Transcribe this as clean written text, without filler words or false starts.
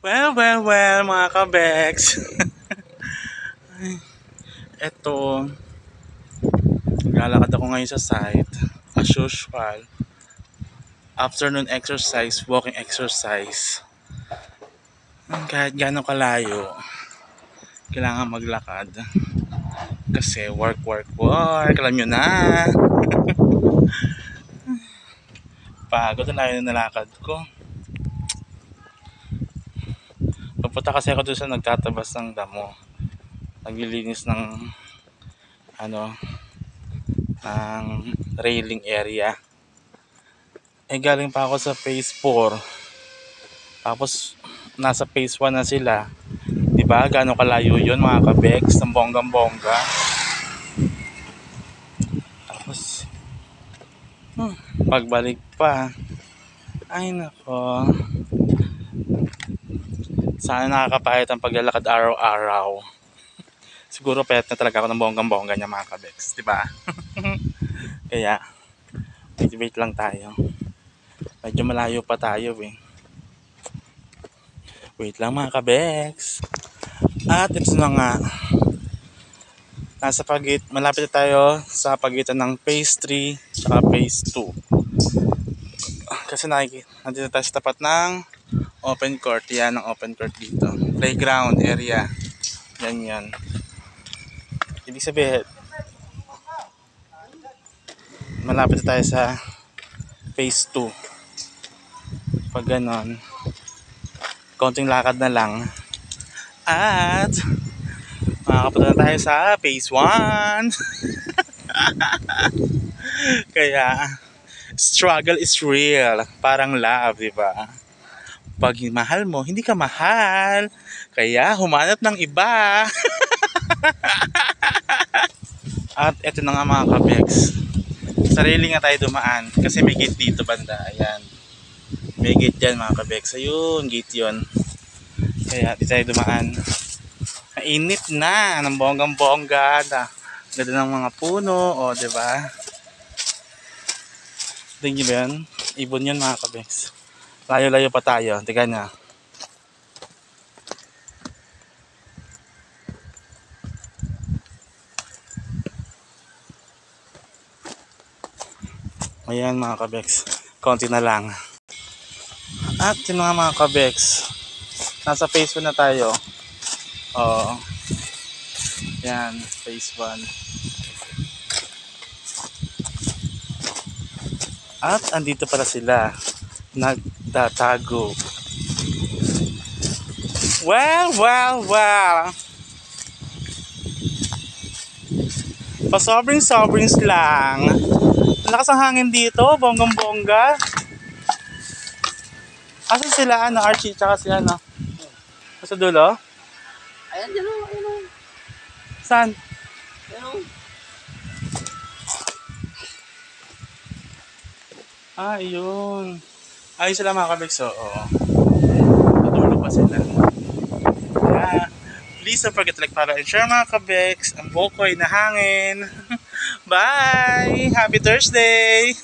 Well, mga kabeks. Eto, naglalakad ako ngayon sa site. As usual, afternoon exercise, walking exercise. Kahit gano'ng kalayo, kailangan maglakad. Kasi work. Alam nyo na. Pagod na layo ng nalakad ko. Pupunta kasi ako doon sa nagtatabas ng damo. Naglilinis ng ng railing area. Galing pa ako sa phase 4. Tapos nasa phase 1 na sila. 'Di ba? Gaano kalayo 'yon, mga kabeks, ng bonggang-bongga. Tapos pagbalik pa, ay nako. Sana nakakapayat ang paglalakad araw-araw. Siguro payat na talaga ako ng bonggang-bongga niya, mga kabeks, 'di ba? Kaya wait lang tayo. Medyo malayo pa tayo eh. Wait lang, mga kabeks. At ito na nga. Malapit na tayo sa pagitan ng phase 3 at phase 2. Kasi nandito tayo sa tapat ng open court. Yan ang open court dito. Playground area. Yan. Ibig sabihin, malapit na tayo sa phase 2. Pag ganon, konting lakad na lang. At makakapunta na tayo sa phase 1. Kaya struggle is real. Parang love, diba? Pag mahal mo, hindi ka mahal. Kaya humanap ng iba. At eto na nga, mga kabeks. Sarili nga tayo dumaan. Kasi may gate dito banda. Ayan. May gate dyan, mga kabeks. Ayun, gate yun. Kaya di tayo dumaan. Mainit na ng bonggang-bongga. Ganda ng mga puno, o diba? Tingin ba yan? Ibon yun, mga kabeks. Layo-layo pa tayo. Tingnan nyo. Ayan, mga kabeks. Konti na lang. At yun nga, mga kabeks. Nasa phase 1 na tayo. Oo. Yan, phase 1. At andito pala sila. Nagtatago. Well. Pa-sobrings lang. Lakas ang hangin dito, bonggang-bongga. Asan sila, Archie, tsaka si sa dulo? Ayan, dyan o. Saan? Ayan o. Yun. Ayun sila, mga kabeks, oo. Dulo pa sila. Kaya, please don't forget to like, follow, and share, mga kabeks. Ang bukoy na hangin. Bye! Happy Thursday!